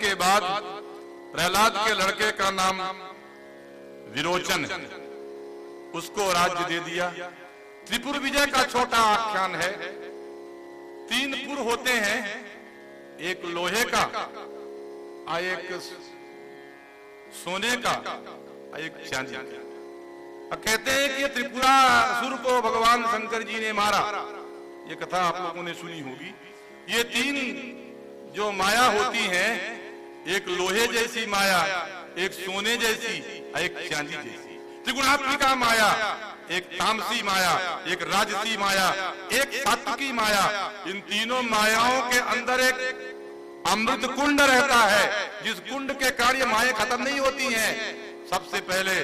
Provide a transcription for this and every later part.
के बाद प्रहलाद के लड़के का नाम विरोचन, उसको राज्य दे दिया। त्रिपुर विजय का छोटा आख्यान है। 3 पुर होते हैं, एक लोहे का, एक सोने का, एक चांदी का। कहते हैं कि त्रिपुरासुर को भगवान शंकर जी ने मारा। ये कथा आप लोगों ने सुनी होगी। ये 3 जो माया होती हैं, एक लोहे जैसी माया, एक सोने जैसी, एक चांदी जैसी। त्रिगुणात्मिका माया, एक तामसी माया, एक राजसी माया, एक सात्विकी माया। इन तीनों मायाओं के अंदर एक अमृत कुंड रहता है, जिस कुंड के कार्य माया खत्म नहीं होती हैं। सबसे पहले,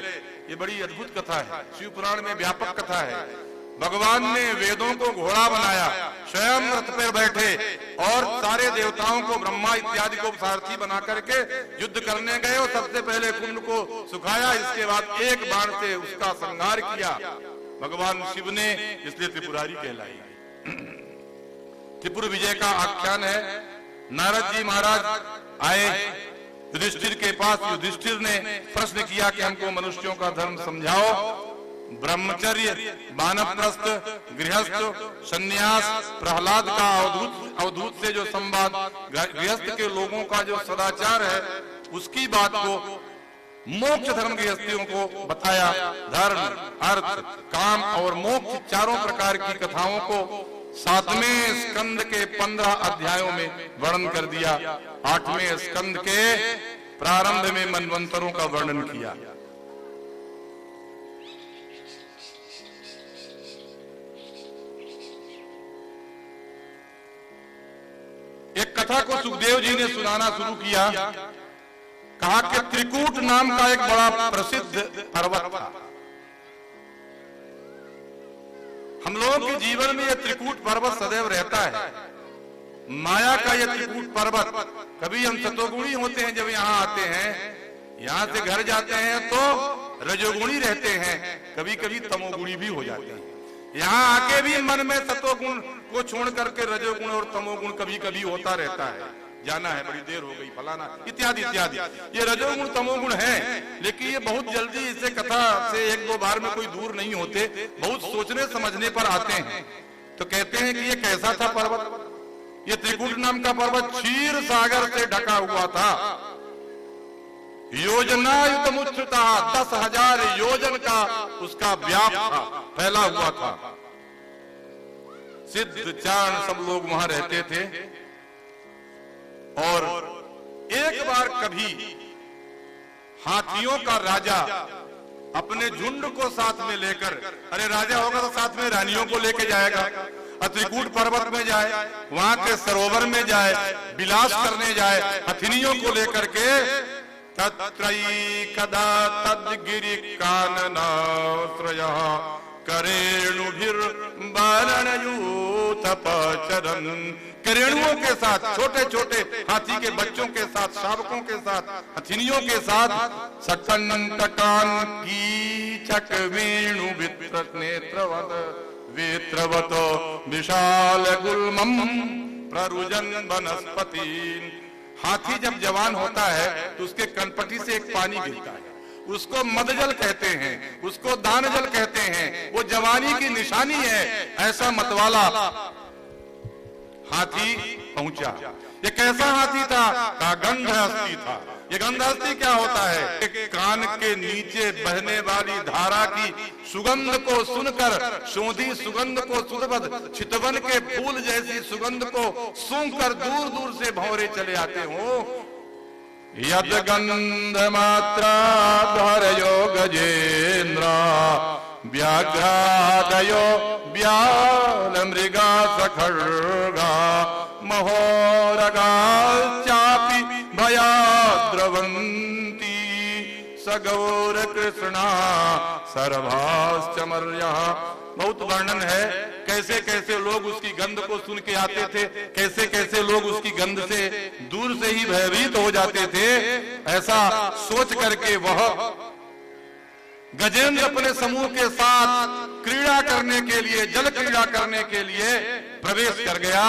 ये बड़ी अद्भुत कथा है, शिव पुराण में व्यापक कथा है। भगवान ने वेदों को घोड़ा बनाया, स्वयं रथ पर बैठे और सारे देवताओं को, ब्रह्मा इत्यादि को सारथी बना करके युद्ध करने गए और सबसे पहले कुंड को सुखाया। इसके बाद एक बाण से उसका संहार किया भगवान शिव ने, इसलिए त्रिपुरारी कहलाई। त्रिपुर विजय का आख्यान है। नारद जी महाराज आए युधिष्ठिर के पास। युधिष्ठिर ने प्रश्न किया कि हमको मनुष्यों का धर्म समझाओ। ब्रह्मचर्य, वानप्रस्थ, गृहस्थ, संन्यास, प्रहलाद का अवधूत से जो संवाद, गृहस्थ के लोगों का जो सदाचार है, उसकी बात को मोक्ष धर्म गृहस्थियों को बताया। धर्म, अर्थ, काम और मोक्ष चारों प्रकार की कथाओं को 7वें स्कंद के 15 अध्यायों में वर्णन कर दिया। 8वें स्कंद के प्रारंभ में मनवंतरों का वर्णन किया। एक कथा को सुखदेव जी ने सुनाना शुरू किया। कहा कि त्रिकूट नाम का एक बड़ा प्रसिद्ध पर्वत था। हम लोगों के जीवन में यह त्रिकूट पर्वत सदैव रहता है। माया का यह त्रिकूट पर्वत, कभी हम सतोगुणी होते हैं जब यहाँ आते हैं, यहाँ से घर जाते हैं तो रजोगुणी रहते हैं, कभी कभी तमोगुणी भी हो जाते हैं। यहाँ आके भी मन में सतोगुण को छोड़ करके रजोगुण और तमोगुण कभी कभी होता रहता है। जाना है, बड़ी देर हो गई, फलाना इत्यादि इत्यादि। ये रजोगुण तमोगुण है, लेकिन ये बहुत जल्दी इसे कथा से 1-2 बार में कोई दूर नहीं होते, बहुत सोचने समझने पर आते हैं। तो कहते हैं कि ये कैसा था पर्वत। ये त्रिकूट नाम का पर्वत क्षीर सागर से ढका हुआ था। योजनायुतमुच्चता, 10,000 योजन का उसका व्याप था, फैला हुआ था। सिद्ध चारण सब लोग वहां रहते थे। और एक बार कभी हाथियों का राजा अपने झुंड को साथ में लेकर, अरे राजा होगा तो साथ में रानियों को लेके जाएगा, त्रिकूट पर्वत में जाए, वहां के सरोवर में जाए, विलास करने जाए, हथिनियों को लेकर के। तत्रैकदा तद्गिरि काननाश्रयः करेणुभिर्वारणयूथपचरन्। करेणुओं के साथ, छोटे छोटे हाथी के बच्चों के साथ, शावकों के साथ, हथिनियों के साथ, सकंटकान कीचक वेणु वित्रत नेत्रवत वेत्रवत विशाल गुल्मम प्ररुजन वनस्पति। हाथी जब जवान होता है तो उसके कनपटी से एक पानी गिरता है, उसको मदजल कहते हैं, उसको दानजल कहते हैं। वो जवानी की निशानी है। ऐसा मतवाला हाथी पहुंचा। ये कैसा हाथी था? का गंधहस्ती था। ये गंधहस्ती क्या होता है? कान के नीचे बहने वाली धारा की सुगंध को सुनकर, शोधी सुगंध को सुरभद चितवन के फूल जैसी सुगंध को सूंघकर दूर दूर से भौरे चले आते हो। यद गंध मात्रा धरयो गजेन्द्र व्याघ्रादयो व्याल मृगा सखर्गा महोरगा चापि भयाद्रवन्ति सगौर कृष्णा सर्वाश्चमर्यः। बहुत वर्णन है कैसे कैसे लोग उसकी गंध को सुन के आते थे, कैसे कैसे लोग उसकी गंध से दूर से ही भयभीत हो जाते थे। ऐसा सोच करके वह गजेंद्र अपने समूह के साथ क्रीड़ा करने के लिए, जल क्रीड़ा करने के लिए प्रवेश कर गया।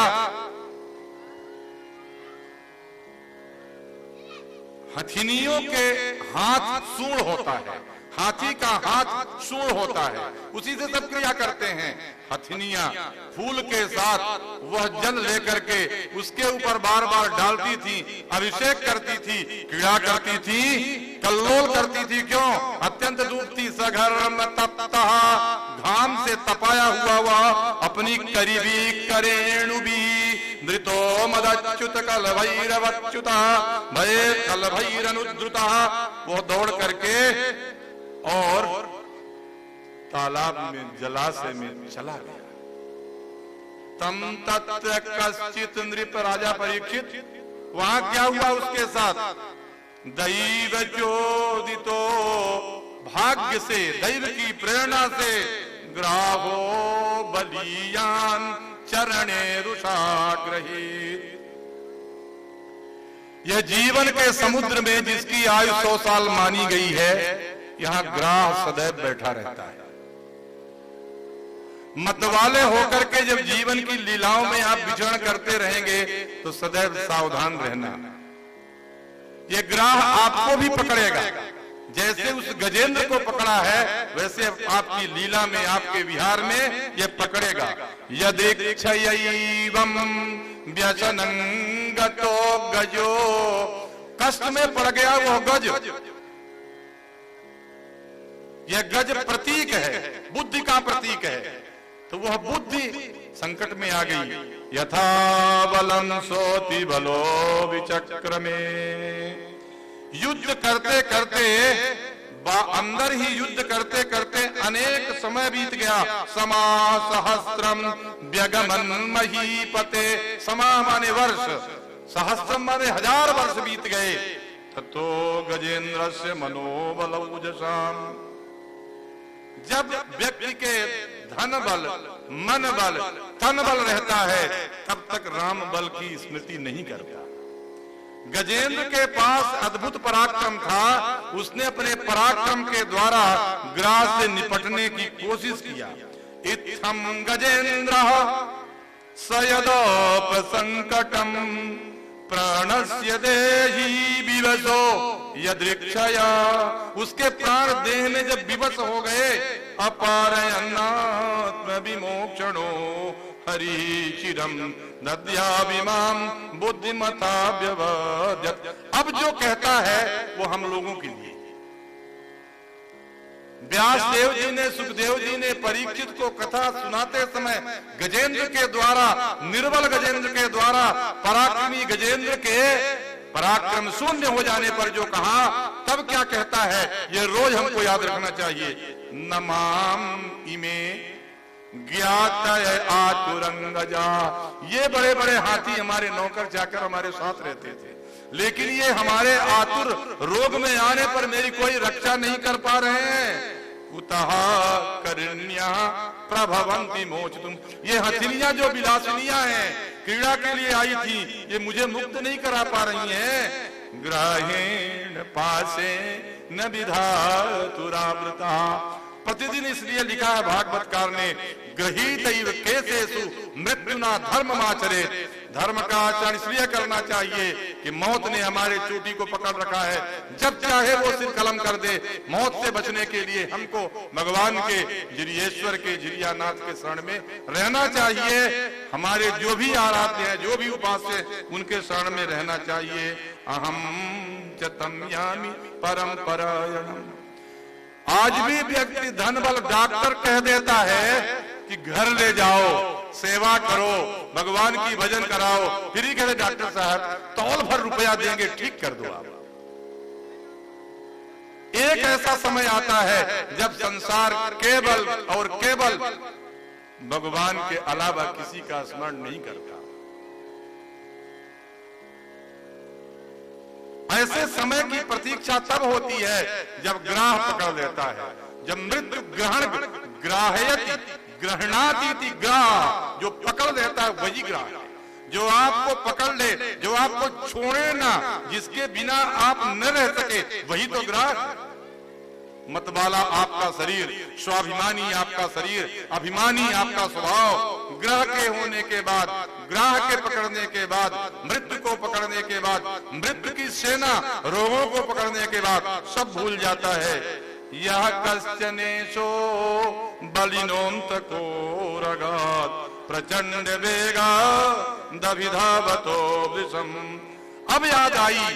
हथिनियों के हाथ सूंड होता है, हाथी का हाथ सूंड होता है, उसी से सब क्रिया करते हैं। हथिनियां फूल के साथ वह जल लेकर के उसके ऊपर बार बार डालती थी, अभिषेक करती थी, क्रीड़ा करती थी, कल्लोल करती थी। क्यों? अत्यंत डूबती सघर्म तप्ता, घाम से तपाया हुआ वह अपनी करीबी करेणु भी धृतो मदच्युत कल भैरवच्युता भये कल भैरनुद्रुता, वो दौड़ करके और तालाब में जलाशय में चला गया। तम तत्र कश्चित नृप, राजा परीक्षित, वहां क्या हुआ उसके साथ? दैव चोदितो, भाग्य से, दैव की प्रेरणा से, ग्राहो बलियान चरणे रुषाग्रहीत। यह जीवन के समुद्र में जिसकी आयु 100 साल मानी गई है, यहां ग्राह सदैव बैठा रहता है। मतवाले होकर के जब जीवन की लीलाओं में आप विचरण करते रहेंगे तो सदैव सावधान रहना। ये ग्राह आपको भी पकड़ेगा, जैसे उस गजेंद्र को पकड़ा है वैसे आपकी लीला में, आपके विहार में ये पकड़ेगा। यदीक्षयैवं व्यसनं गतो गजो, कष्ट में पड़ गया वो गज। यह गज प्रतीक है, बुद्धि का प्रतीक है, तो वह बुद्धि संकट में आ गई। यथा बलम सोति बलो विचक्र में, युद्ध करते करते अंदर ही युद्ध करते करते अनेक समय बीत गया। समा सहस्त्रम व्यगमन महीपते, समा माने वर्ष, सहस्त्रम माने 1000 वर्ष बीत गए। ततो गजेंद्रस्य मनोबल उजसाम, जब व्यक्ति के धन बल, मन बल, तन बल रहता है तब तक राम बल की स्मृति नहीं करता। गजेंद्र के पास अद्भुत पराक्रम था, उसने अपने पराक्रम के द्वारा ग्रास से निपटने की कोशिश किया। इत्थम गजेंद्र सयदोप संकटम प्राणस्य देहि विवशो यदृक्षया, उसके प्राण देह में जब विवश हो गए, अपारयन्नात्म विमोक्षणो हरि चिरम दद्याभिमाम बुद्धिमता व्यवद्यत। अब जो कहता है वो हम लोगों के लिए। व्यास देव जी ने, सुखदेव जी ने परीक्षित को कथा सुनाते समय गजेंद्र के द्वारा, निर्बल गजेंद्र के द्वारा पराक्रमी गजेंद्र के पराक्रम शून्य हो जाने पर जो कहा, तब क्या कहता है ये रोज हमको याद रखना चाहिए। नमाम इमे ज्ञात आतुरंगजा, ये बड़े बड़े हाथी हमारे नौकर चाकर हमारे साथ रहते थे, लेकिन ये हमारे आतुर रोग में आने पर मेरी कोई रक्षा नहीं कर पा रहे हैं। उतः करण्या प्रभवंती मोचतुम, ये हथिनियां जो विलासिनियां हैं, क्रीड़ा के लिए आई थी, ये मुझे मुक्त नहीं करा पा रही हैं। ग्राहेण पासे न विधातुरावृता, प्रतिदिन इसलिए लिखा है भागवतकार ने, गृहीतैव केसेषु मृत्युना धर्ममाचरे, धर्म का आचरण इसलिए करना चाहिए कि मौत ने हमारे चोटी को पकड़ रखा है, जब चाहे वो सिर कलम कर दे। मौत से बचने के लिए हमको भगवान के, जिरियेश्वर के, जिरियानाथ के शरण में रहना चाहिए। हमारे जो भी आराध्य हैं, जो भी उपास्य, उनके शरण में रहना चाहिए। अहम च तम यामि परंपरायणम। आज भी व्यक्ति धन बल डॉक्टर कह देता है कि घर ले जाओ, सेवा करो, भगवान की भजन कराओ, फिर ही कहते डॉक्टर साहब तौल भर रुपया देंगे, ठीक कर दो आप। एक ऐसा समय आता है जब संसार केवल और केवल भगवान के अलावा किसी का स्मरण नहीं करता। ऐसे समय की प्रतीक्षा तब होती है जब ग्राह पकड़ लेता है, जब मृत्यु ग्रहण ग्राहयति ग्रहणातीति ग्राह, जो पकड़ लेता है वही ग्राह है। जो आपको पकड़ ले, जो आपको छोड़े ना, जिसके बिना आप न रह सके, वही तो ग्राह है। मतवाला आपका शरीर, स्वाभिमानी आपका शरीर, अभिमानी आपका स्वभाव, ग्रह के होने के बाद, ग्रह के पकड़ने के बाद, मृत्यु को पकड़ने के बाद, मृत्यु की सेना रोगों को पकड़ने के बाद सब भूल जाता है। यह कश्चनेशो बलिनोन्तको रगात् प्रचंड वेगा दभिधावतो वृषम। अब याद आई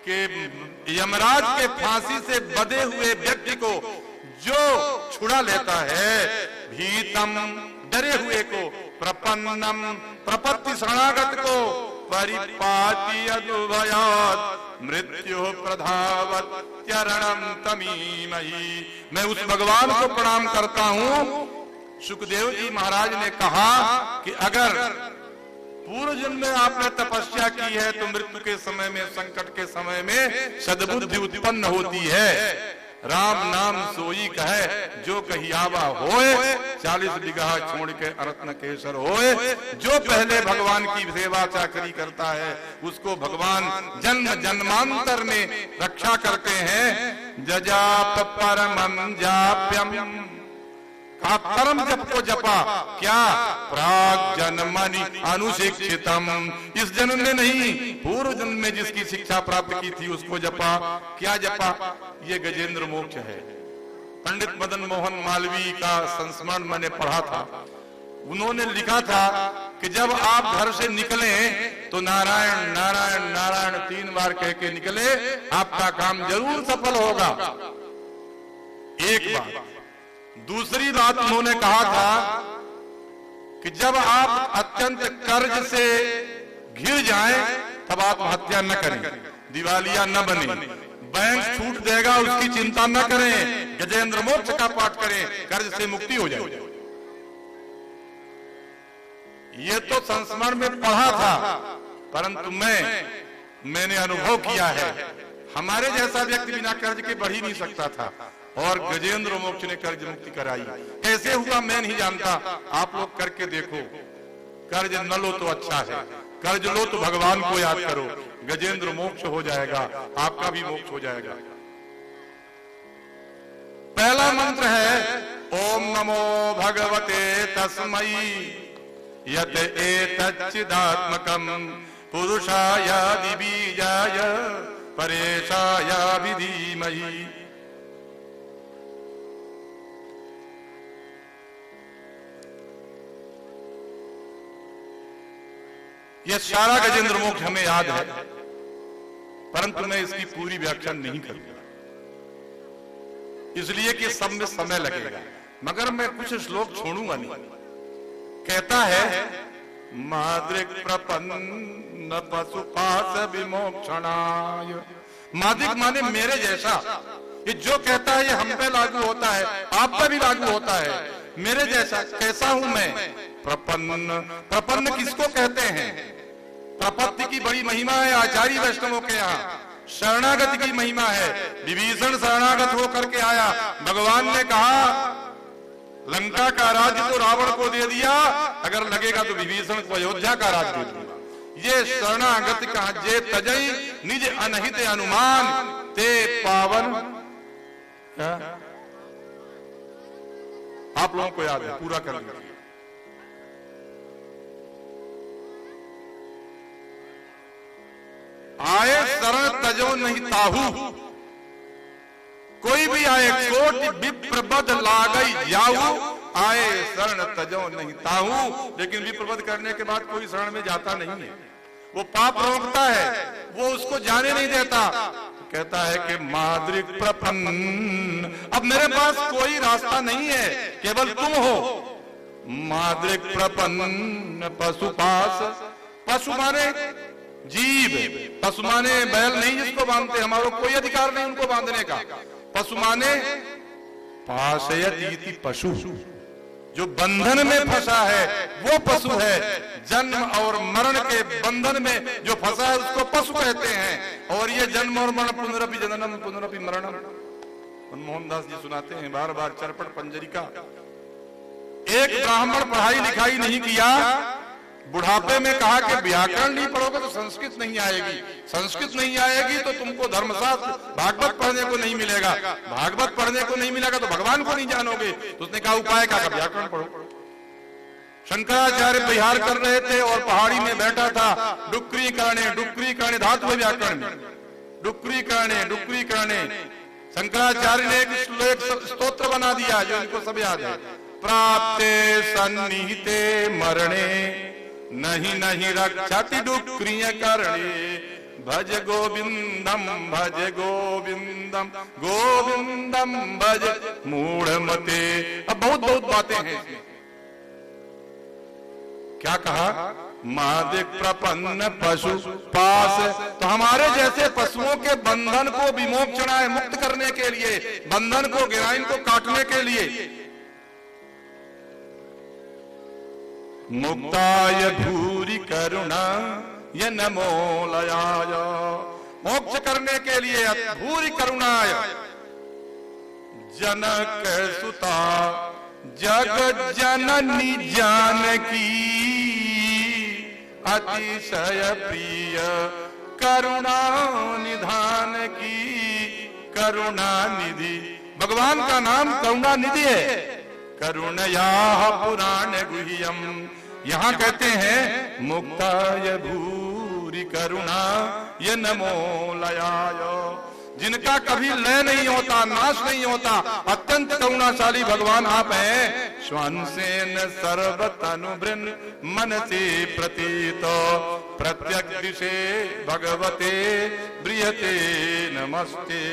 कि यमराज के फांसी से बंधे हुए व्यक्ति को जो छुड़ा लेता है, भीतम डरे हुए को, प्रपन्नम प्रपत्ति शरणागत को, परिपाति अदुभयात् मृत्यु प्रधावत चरणम तमीमहि। मैं उस भगवान को प्रणाम करता हूँ। सुखदेव जी महाराज ने कहा कि अगर पूर्व जन्म में आपने तपस्या की है तो मृत्यु के समय में, संकट के समय में सद्बुद्धि उत्पन्न होती है। राम नाम सोई कहे जो कहियावा होए, 40 बिगहा छोड़ के अरत्न केसर होए। जो पहले भगवान की सेवा चाकरी करता है उसको भगवान जन्म जन्मांतर में रक्षा करते हैं। जजाप परमं जाप्यम, कहा परम जप को जपा, क्या प्राग जन्मनि अनुशिक्षितम, इस जन्म में नहीं पूर्व जन्म में जिसकी शिक्षा प्राप्त की थी उसको जपा। क्या जपा? ये गजेंद्र मोक्ष है। पंडित मदन मोहन मालवीय का संस्मरण मैंने पढ़ा था। उन्होंने लिखा था कि जब आप घर से निकले तो नारायण नारायण नारायण 3 बार कह के निकले, आपका काम जरूर सफल होगा। एक बात। दूसरी बात उन्होंने कहा था कि जब आप अत्यंत कर्ज से घिर जाएं तब आत्महत्या न करें, दिवालिया न बने, बैंक छूट देगा उसकी चिंता न करें, गजेंद्र मोक्ष का पाठ करें, कर्ज से मुक्ति हो जाए। ये तो संस्मरण में पढ़ा था, परंतु मैंने अनुभव किया है। हमारे जैसा व्यक्ति बिना कर्ज के बढ़ ही नहीं सकता था और गजेंद्र मोक्ष ने कर्ज मुक्ति कराई। कैसे हुआ मैं नहीं जानता, आप लोग करके देखो। कर्ज न लो तो अच्छा है, कर्ज लो तो भगवान को याद करो, गजेंद्र मोक्ष हो जाएगा, आपका भी मोक्ष हो जाएगा। पहला मंत्र है ओम नमो भगवते तस्मै यत एतच्चिदात्मकं पुरुषाय दिबीजाय परेशाय विधीमहि। यह सारा गजेंद्र मोक्ष हमें याद है, परंतु मैं इसकी पूरी व्याख्या नहीं करूंगा इसलिए कि सब में समय लगेगा, मगर मैं कुछ श्लोक छोड़ूंगा नहीं। कहता है माद्रिक प्रपन्न पशुपास विमोक्षणाय। माद्रिक माने मेरे जैसा। ये जो कहता है ये हम पे लागू होता है, आप पे भी लागू होता है। मेरे जैसा कैसा हूं मैं? प्रपन्न। प्रपन्न किसको कहते हैं? प्रपत्ति की बड़ी महिमा है आचार्य वैष्णवों के यहाँ। शरणागति की महिमा है। विभीषण शरणागत होकर के आया, भगवान ने कहा लंका का राज्य तो रावण को दे दिया, अगर लगेगा तो विभीषण को अयोध्या का राज्य दे दूंगा। ये शरणागति कहा जे तजई निज अनहित अनुमान ते पावन। आप लोगों को याद है, पूरा कर लीजिए। आए शरण तजो नहीं ताहू, कोई भी आए कोट विप्रबद लागई जाऊ, आए शरण तजो नहीं ताहू। लेकिन विप्रबद करने के बाद कोई शरण में जाता नहीं है, वो पाप रोकता है, वो उसको जाने नहीं देता। कहता है कि माद्रिक प्रपन्न, अब मेरे पास कोई रास्ता नहीं है, केवल तुम हो। माद्रिक प्रपन्न पशुपास, पशु माने जीव, पशु माने बैल नहीं जिसको बांधते, हमारा कोई अधिकार नहीं उनको बांधने का। पशु माने पाशयति पशु, जो बंधन में फंसा है वो पशु है। जन्म और मरण के बंधन में जो फंसा है उसको पशु कहते हैं। और ये जन्म और मरण पुनरपि जननम पुनरपि मरणम, मनमोहन दास जी सुनाते हैं बार बार चरपट पंजरी का। एक ब्राह्मण पढ़ाई लिखाई नहीं किया, बुढ़ापे में कहा कि व्याकरण नहीं पढ़ोगे तो संस्कृत नहीं आएगी, संस्कृत नहीं आएगी तो तुमको धर्मशास्त्र भागवत पढ़ने को नहीं मिलेगा, भागवत पढ़ने को नहीं मिलेगा तो भगवान को नहीं जानोगे। तो उसने कहा उपाय का व्याकरण पढ़ो। शंकराचार्य बिहार कर रहे थे और पहाड़ी में बैठा था, डुक्री करणे धातु है व्याकरण में, डुक्री करणे। शंकराचार्य ने एक स्तोत्र बना दिया जो इनको सब याद है, प्राप्ते सन्निहिते मरणे नहीं रक्षति डुक्रिय करणे, भज गोविंदम गोविंदम भज मूढ़मते। अब बहुत बातें हैं इसमें। क्या कहा, मादिक प्रपन्न पशु पास, तो हमारे जैसे पशुओं के बंधन को विमोचना है, मुक्त करने के लिए, बंधन को गिराइन को काटने के लिए। मुक्ताय भूरि करुणा य नमो लयाय, मोक्ष करने के लिए भूरि करुणाय। जनक सुता जग जननी जानकी, अतिशय प्रिय करुणा निधान की, करुणा निधि। भगवान का नाम करुणा निधि है। करुणया पुराण गुह्यम, यहाँ कहते हैं मुक्ताय भूरि करुणा ये नमो लयाय। जिनका कभी लय नहीं होता, नाश नहीं होता, अत्यंत करुणाशाली भगवान आप हैं। श्वांसेन सर्वतनुभृन् मनसि प्रतीतो, प्रत्यक्ष दिशे भगवते प्रियते नमस्ते।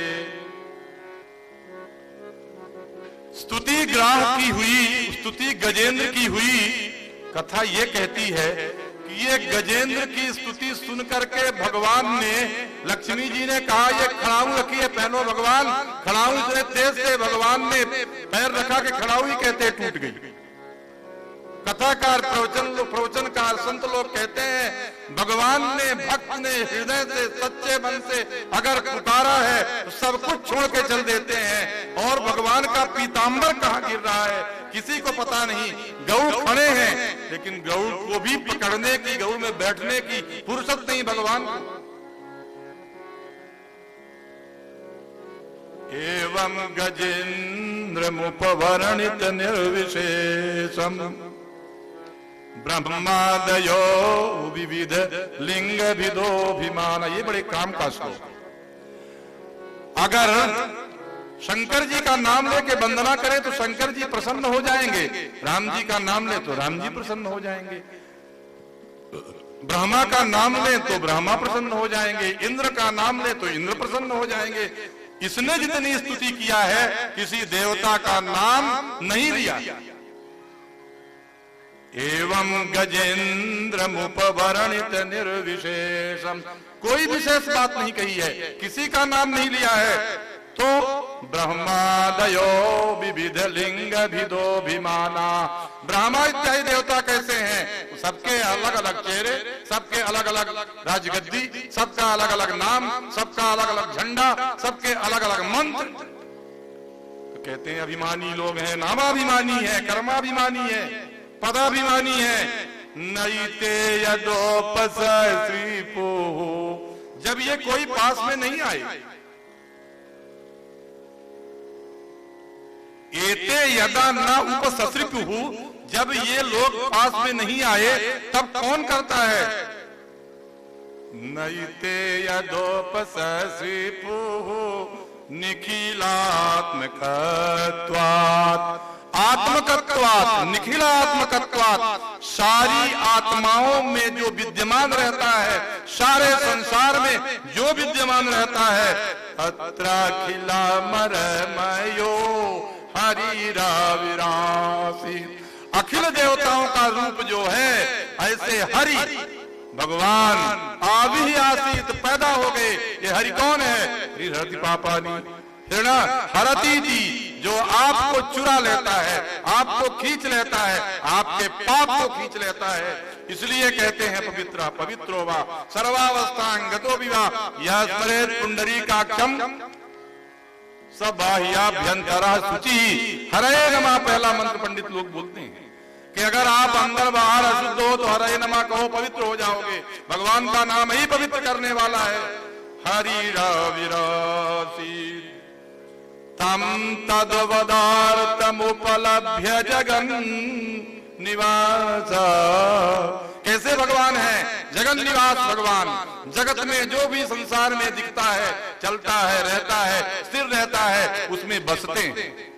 स्तुति ग्राह की हुई, स्तुति गजेंद्र की हुई। कथा ये कहती है कि ये गजेंद्र की स्तुति सुन करके भगवान ने, लक्ष्मी जी ने कहा ये खड़ाऊ रखिए, पहनो भगवान। खड़ाऊ इतने तेज से भगवान ने पैर रखा कि खड़ाऊ ही कहते टूट गई। कथाकार प्रवचनकार संत लोग कहते हैं भगवान ने, भक्त ने हृदय से सच्चे मन से अगर पुकारा है तो सब कुछ छोड़ के चल देते हैं। और भगवान का पीतांबर कहाँ गिर रहा है किसी को पता नहीं। गौड़ खड़े हैं लेकिन गौड़ को भी पकड़ने की, गौड़ में बैठने की फुर्सत नहीं भगवान को। एवं गजेंद्र मुपवर्णित निर्विशेषम, ब्रह्मादयो विविध लिंग विदोभिमान। ये बड़े काम का श्लोक। अगर शंकर जी का नाम लेके वंदना करें तो शंकर जी प्रसन्न हो जाएंगे, राम जी का नाम ले तो राम जी प्रसन्न हो जाएंगे, ब्रह्मा का नाम ले तो ब्रह्मा प्रसन्न हो जाएंगे, इंद्र का नाम ले तो इंद्र प्रसन्न हो जाएंगे। इसने जितनी स्तुति किया है किसी देवता का नाम नहीं लिया। एवं गजेंद्र मुपवर्णित निर्विशेषम, कोई विशेष बात नहीं कही है, किसी का नाम नहीं लिया है। तो ब्रह्मादयो विविध लिंग भिदोभिमाना, ब्रह्मा इत्यादि देवता कैसे हैं? सबके अलग अलग चेहरे, सबके अलग अलग राजगद्दी, सबका अलग अलग नाम, सबका अलग अलग झंडा, सबके अलग अलग मंत्र। तो कहते हैं अभिमानी लोग हैं, नामाभिमानी है, कर्माभिमानी है, पदाभिमानी है। नईते यदोपस श्रीपो, जब ये कोई पास में नहीं आए, एते यदा न उपससृपु, जब ये लोग पास में नहीं आए तब कौन करता है? नईते यदोपससृपु निखिलात्मकत्वात्, आत्मकत्वात्, निखिलात्मकत्वात्, सारी आत्माओं में जो विद्यमान रहता है, सारे संसार में जो विद्यमान रहता है, अत्राखिलामरमयो हरिराविरासी, अखिल देवताओं का रूप जो है ऐसे हरि भगवान आदि आसीत पैदा हो गए। ये हरि कौन है? हरिहरति पापानी, हिरणा हरती थी, जो आपको चुरा लेता है, आपको खींच लेता है, आपके पाप को खींच लेता है। इसलिए कहते हैं पवित्र पवित्रो वा सर्वावस्थांगतो विवा यह स्मरेत पुंडरीकाक्षम सब बाह्याभ्यंतरा शुचि। हरे नमः पहला मंत्र पंडित लोग बोलते हैं कि अगर आप अंदर बाहर अशुद्ध हो तो हरे नमा कहो, पवित्र हो जाओगे। भगवान का नाम ही पवित्र करने वाला है। हरि रविरासी तम तद्वदार्थमुपलभ्य जगन निवास। कैसे भगवान है? जगन निवास भगवान। जगत में जो भी संसार में दिखता है, चलता है, रहता है, स्थिर रहता है, उसमें बसते हैं।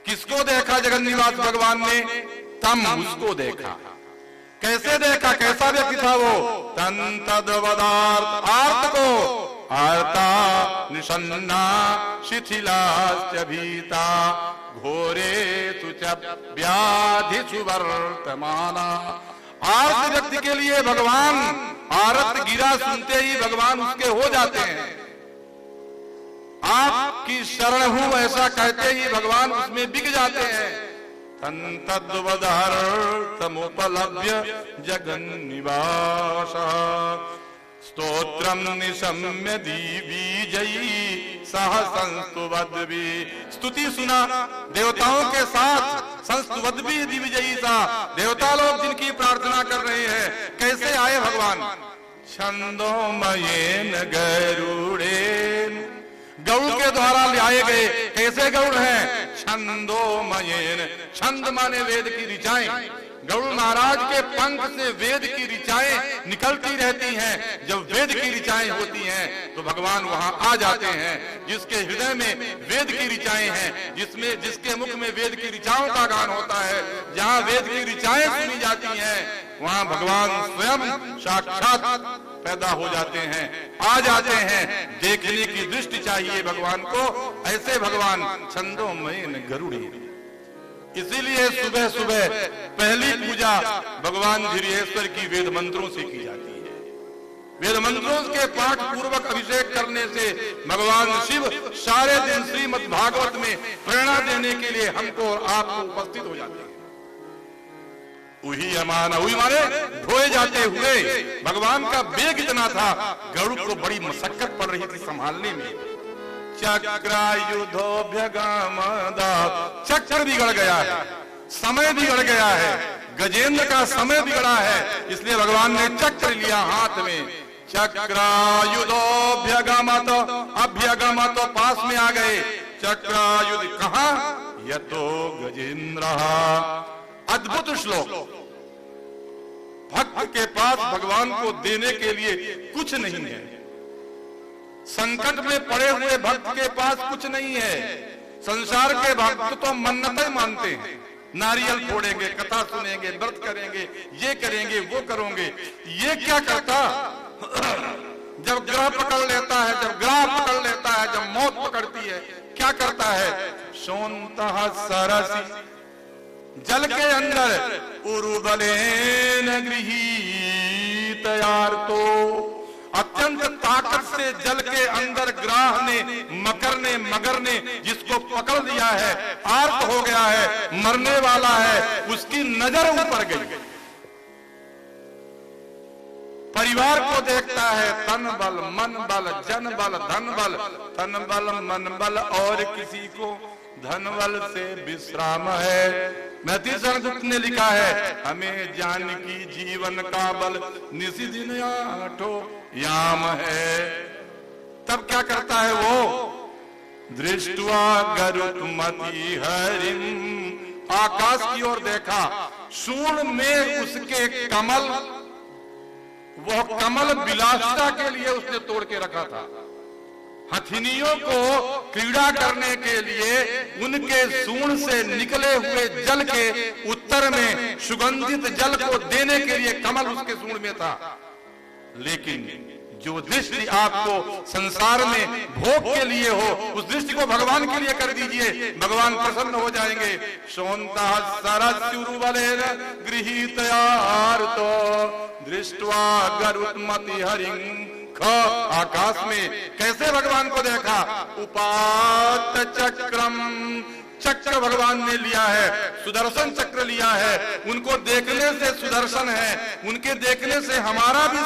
किसको देखा जगन निवास भगवान ने? तम, उसको देखा। कैसे देखा? कैसा व्यक्ति था वो? तन तद्वदार्थ, आर्त को, आर्ता निषन्ना शिथिलाश्च भीता घोरे तुच व्याधि सुवर्तमाना। आर्त व्यक्ति के लिए भगवान, आरत गिरा सुनते ही भगवान उसके हो जाते हैं। आपकी शरण हूं ऐसा कहते ही भगवान उसमें बिक जाते हैं। तमुपलभ्य जगन निवास स्तोत्रम निशम्य दीबीजयी सह संस्तुवद्भी। स्तुति सुना देवताओं के साथ, संस्तुवद्भी दिविजयी सा, देवता लोग जिनकी प्रार्थना कर रहे हैं। कैसे आए भगवान? छंदोमयेन गरुड़ेन, गरुड़ के द्वारा लाए गए। कैसे गरुड़ हैं? छंदोमयेन, छंद माने वेद की ऋचाएं। गरुड़ महाराज के पंख से वेद की ऋचाएं निकलती रहती हैं। जब वेद की ऋचाएं होती हैं तो भगवान वहां आ जाते हैं। जिसके हृदय में वेद की ऋचाएं हैं, जिसके मुख में वेद की ऋचाओं का गान होता है, जहां वेद की ऋचाएं सुनी जाती हैं, वहां भगवान स्वयं साक्षात पैदा हो जाते हैं, आ जाते हैं। देखने की दृष्टि चाहिए भगवान को। ऐसे भगवान छंदोमयेन गरुड़ेन। इसीलिए सुबह सुबह पहली पूजा भगवान धीरेश्वर की वेद मंत्रों से की जाती है। वेद मंत्रों के पाठ पूर्वक अभिषेक करने से भगवान शिव सारे दिन श्रीमद् भागवत में प्रेरणा देने के लिए हमको और आपको उपस्थित हो जाते हैं। उही अमाना, उही माने ढोए जाते हुए। भगवान का वेग इतना था, गरुड़ को बड़ी मशक्कत पड़ रही थी संभालने में। चक्रायुधोभ्यगामदा, चक्र बिगड़ गया है, समय बिगड़ गया है, गजेंद्र का समय बिगड़ा है। इसलिए भगवान ने चक्र लिया हाथ में। चक्रायुधोभ्यगमत, अभ्यगमत, पास में आ गए। चक्रायुध कहां? यतो गजेंद्र। अद्भुत श्लोक। भक्त के पास भगवान को देने के लिए कुछ नहीं है। संकट में पड़े हुए भक्त के पास कुछ नहीं है। संसार के भक्त तो मन्नतें मानते हैं, नारियल फोड़ेंगे, कथा सुनेंगे, व्रत करेंगे, ये करेंगे, वो करेंगे। ये क्या करता? जब ग्रह पकड़ लेता है, जब ग्रह पकड़ लेता है, जब मौत पकड़ती है, क्या करता है? सोनतः सरसी, जल के अंदर उरुबलेन गृहीतयार्तो, अत्यंत ताकत से जल के अंदर ग्राह ने, मकर ने, मगर ने जिसको पकड़ लिया है, आर्त हो गया है, मरने वाला है, उसकी नजर ऊपर गई। परिवार को देखता है, तन बल, मन बल, जन बल, धन बल, तन बल, मन बल, और किसी को धन बल से विश्राम है। नतीजन ने लिखा है, हमें जानकी जीवन का बल निसी दिन आठो याम है। तब क्या करता है वो? दृष्टवा गरुत्मति हरिम, आकाश की ओर देखा, सूर्ण में उसके कमल, वह कमल विलासिता के लिए उसने तोड़ के रखा था। हथिनियों को क्रीड़ा करने के लिए उनके सूंड से निकले हुए जल के उत्तर में सुगंधित जल को देने के लिए कमल उसके सूंड में था। लेकिन जो दृष्टि आपको संसार में भोग के लिए हो, उस दृष्टि को भगवान के लिए कर दीजिए, भगवान प्रसन्न हो जाएंगे। सोनता सरस्युरुबलेन गृहीतयार्तो दृष्ट्वा गरुत्मति हरिं, आकाश में कैसे भगवान को देखा? उपात चक्रम, चक्र भगवान ने लिया है, सुदर्शन चक्र लिया है। उनको देखने से सुदर्शन है, उनके देखने से हमारा भी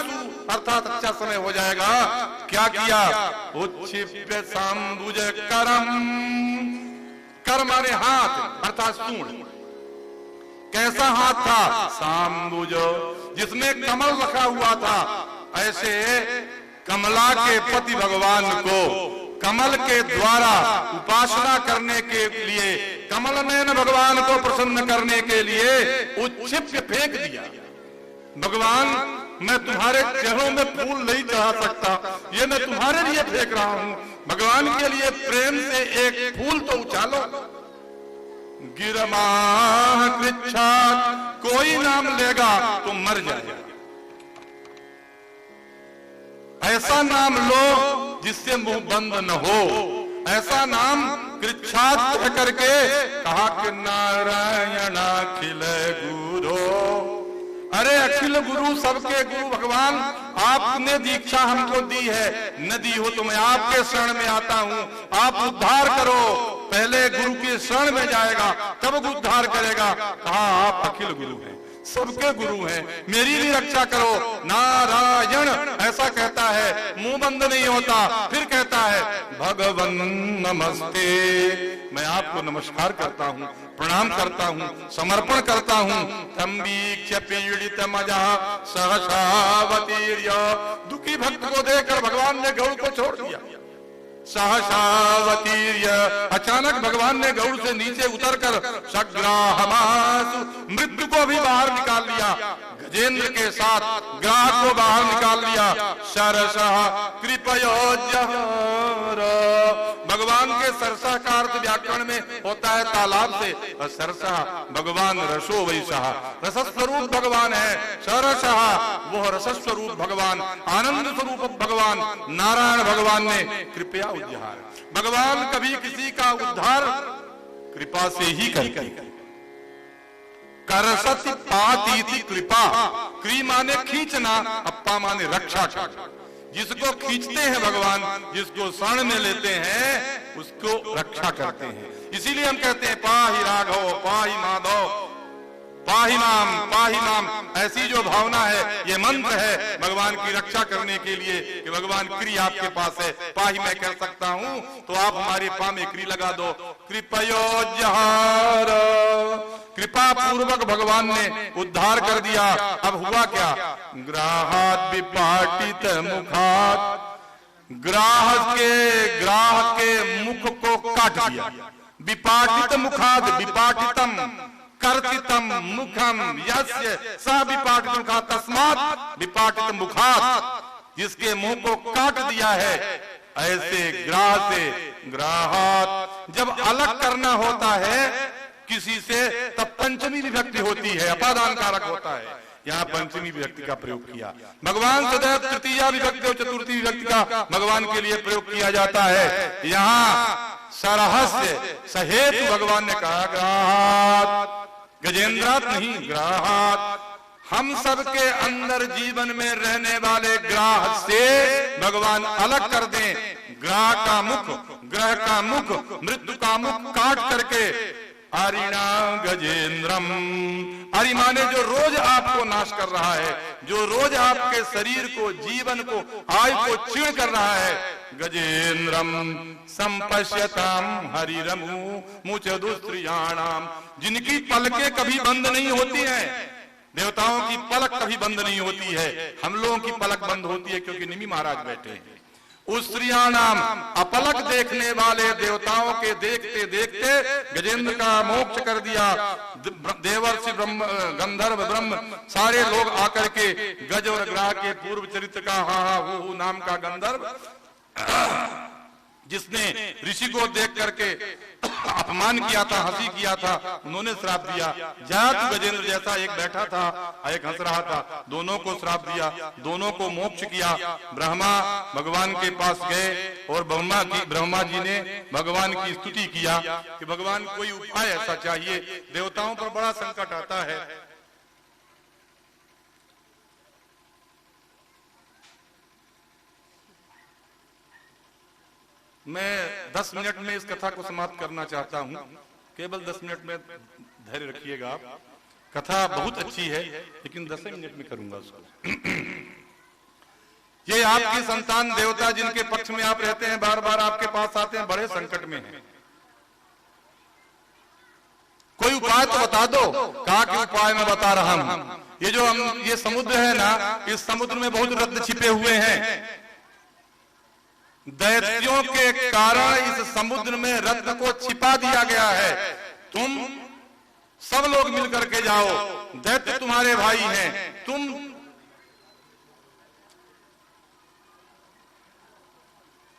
अर्थात अच्छा समय हो जाएगा। क्या किया? उच्छिप्य सांबुज करम, कर माने हाथ अर्थात सूंड। कैसा हाथ था? साम्बुज, जिसमें कमल रखा हुआ था। ऐसे कमला के पति भगवान को कमल के द्वारा उपासना करने के लिए, कमल नयन भगवान को प्रसन्न करने के लिए उच्छिप्य फेंक दिया। भगवान, मैं तुम्हारे चेहरों में फूल नहीं चढ़ा सकता, ये मैं तुम्हारे लिए फेंक रहा हूं। भगवान के लिए प्रेम से एक फूल तो उछालो। गिरमा कृच्छा, कोई नाम लेगा तो मर जाएगा। ऐसा नाम लो जिससे मुंह बंद न हो। ऐसा नाम कृच्छात कह करके कहा कि नारायण अखिल गुरु। अरे अखिल गुरु, सबके गुरु भगवान, आपने दीक्षा हमको दी है, न दी हो तो मैं आपके शरण में आता हूं, आप उद्धार करो। पहले गुरु के शरण में जाएगा तब उद्धार करेगा। कहा आप अखिल गुरु हैं, सबके गुरु हैं, मेरी भी रक्षा करो। नारायण ऐसा कहता है, मुंह बंद नहीं होता। फिर कहता है भगवन नमस्ते, मैं आपको नमस्कार करता हूं, प्रणाम करता हूं, समर्पण करता हूं। तंबीक्ष पीड़ित मजा सहसावतीर्य, दुखी भक्त को देखकर भगवान ने गौड़ को छोड़ दिया। सहसावतीर्य, अचानक भगवान ने गौड़ से नीचे उतरकर सग्राहमासु, मृत्यु को भी बाहर निकाल लिया। गजेंद्र के साथ ग्राह को बाहर निकाल लिया। सरसः कृपयोजहर, भगवान के सरसा का अर्थ व्याकरण में होता है तालाब से। और सरसा भगवान रसो वैसा, रसस्वरूप भगवान है। सरसः वो रसस्वरूप भगवान, आनंद स्वरूप भगवान नारायण भगवान ने कृपया उद्धार। भगवान कभी किसी का उद्धार कृपा से ही करते हैं। करसति पातीति कृपा, क्री माने खींचना, अप्पा माने रक्षा। जिसको खींचते हैं भगवान, जिसको शरण में लेते हैं, उसको रक्षा करते हैं। इसीलिए हम कहते हैं पाहि राघव पाहि माधव पाहि नाम। ऐसी जो भावना है, ये मंत्र है भगवान की रक्षा करने के लिए कि भगवान क्री आपके पास है। पाहि मैं कह सकता हूं तो आप हमारे पा में क्री लगा दो। कृपयोजहार, कृपा पूर्वक भगवान ने उद्धार कर दिया। अब हुआ क्या? ग्राहात विपाटित मुखात, ग्राह के मुख को काट दिया। विपाटित मुखात, विपाटितम कर्तितम मुखम यस्य स विपाटित मुखात, तस्मात् विपाटित मुखात, जिसके मुंह को काट दिया है। ऐसे ग्राह से ग्राहात, जब अलग करना होता है किसी से तब पंचमी विभक्ति होती है, अपादान कारक होता है। यहाँ पंचमी विभक्ति का प्रयोग किया। भगवान सदैव तृतीया विभक्ति और चतुर्थी विभक्ति का भगवान के लिए प्रयोग किया जाता है। यहाँ सरहस्य सहेतु भगवान ने कहा ग्राहात, गजेंद्रात नहीं, ग्राहात। हम सबके अंदर जीवन में रहने वाले ग्राह से भगवान अलग कर दें। ग्राह का मुख, ग्रह का मुख, मृत्यु का मुख काट करके अरिणा गजेंद्रम, अरि माने जो रोज आपको नाश कर रहा है, जो रोज आपके शरीर को, जीवन को, आयु को क्षीण कर रहा है। गजेंद्रम संपश्यताम हरिरमु मुचदुस्त्रियाणाम, जिनकी पलकें कभी बंद नहीं होती हैं। देवताओं की पलक कभी बंद नहीं होती है, हम लोगों की पलक बंद होती है क्योंकि निमि महाराज बैठे हैं। उस स्त्रियाणाम, अपलक देखने वाले देवताओं के देखते देखते गजेंद्र का मोक्ष कर दिया। देवर्षि ब्रह्म, गंधर्व, ब्रह्म सारे लोग आकर के गज और ग्राह के पूर्व चरित्र का हा हु नाम का गंधर्व, जिसने ऋषि को देख करके अपमान किया था, हंसी किया था, उन्होंने श्राप दिया। जात गजेंद्र जैसा एक बैठा था, एक हंस रहा था, दोनों को श्राप दिया, दोनों को मोक्ष किया। ब्रह्मा भगवान के पास गए और ब्रह्मा जी ने भगवान की स्तुति किया कि भगवान कोई उपाय ऐसा चाहिए, देवताओं पर बड़ा संकट आता है। मैं 10 मिनट में इस कथा को समाप्त करना चाहता हूं, केवल 10 मिनट में धैर्य रखिएगा आप। कथा बहुत अच्छी है लेकिन 10 मिनट में करूंगा उसको। ये आपकी संतान देवता जिनके पक्ष में आप रहते हैं, बार बार आपके पास आते हैं, बड़े संकट में हैं। कोई उपाय तो बता दो। कहा कि उपाय मैं बता रहा हूं। ये समुद्र है ना, इस समुद्र में बहुत रत्न छिपे हुए हैं। दैत्यों के कारण इस समुद्र में रत्न को छिपा दिया गया है। तुम सब लोग मिलकर के जाओ, दैत्य तुम्हारे भाई हैं, तुम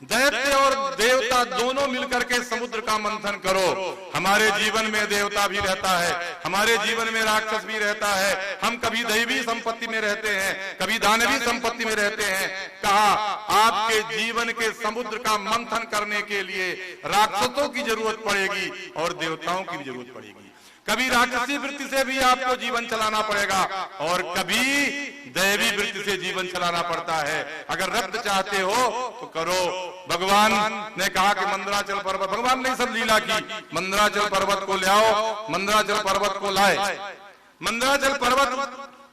दैत्य और देवता दोनों मिलकर के समुद्र का मंथन करो। हमारे जीवन में देवता भी रहता है, हमारे जीवन में राक्षस भी रहता है। हम कभी दैवी संपत्ति में रहते हैं, कभी दानवी संपत्ति में रहते हैं। कहा आपके जीवन के समुद्र का मंथन करने के लिए राक्षसों की जरूरत पड़ेगी और देवताओं की भी जरूरत पड़ेगी। कभी राक्षसी वृत्ति से भी आपको जीवन चलाना पड़ेगा और कभी दैवी वृत्ति से जीवन चलाना पड़ता है। अगर रत्न चाहते हो तो करो। भगवान ने कहा कि मंदराचल पर्वत, भगवान ने सब लीला की, मंदराचल पर्वत को ले आओ। मंदराचल पर्वत को लाए। मंदराचल पर्वत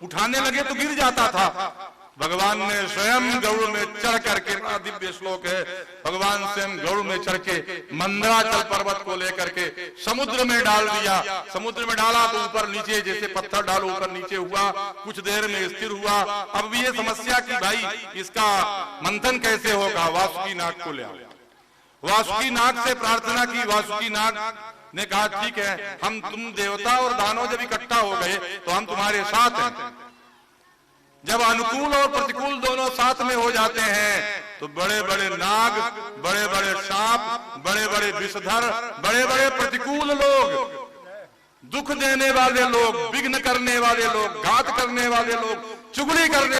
उठाने लगे तो गिर जाता था। भगवान ने स्वयं गरुड़ में चढ़ करके, दिव्य श्लोक है, भगवान स्वयं गरुड़ में चढ़ के मंदराचल पर्वत को लेकर के समुद्र में डाल दिया। समुद्र में डाला तो ऊपर नीचे, जैसे पत्थर डालो ऊपर नीचे हुआ, कुछ देर में स्थिर हुआ। अब भी ये समस्या की भाई इसका मंथन कैसे होगा। वासुकी नाग को ले आओ। वासुकी नाग से प्रार्थना की। वासुकी नाग ने कहा ठीक है, हम तुम देवता और दानव जब इकट्ठा हो गए तो हम तुम्हारे साथ हैं। जब अनुकूल और प्रतिकूल दोनों साथ में हो जाते हैं तो बड़े बड़े नाग, बड़े बड़े सांप, बड़े बड़े विषधर, बड़े बड़े प्रतिकूल लोग, दुख देने वाले लोग, विघ्न करने वाले लोग, घात करने वाले लोग, चुगली करने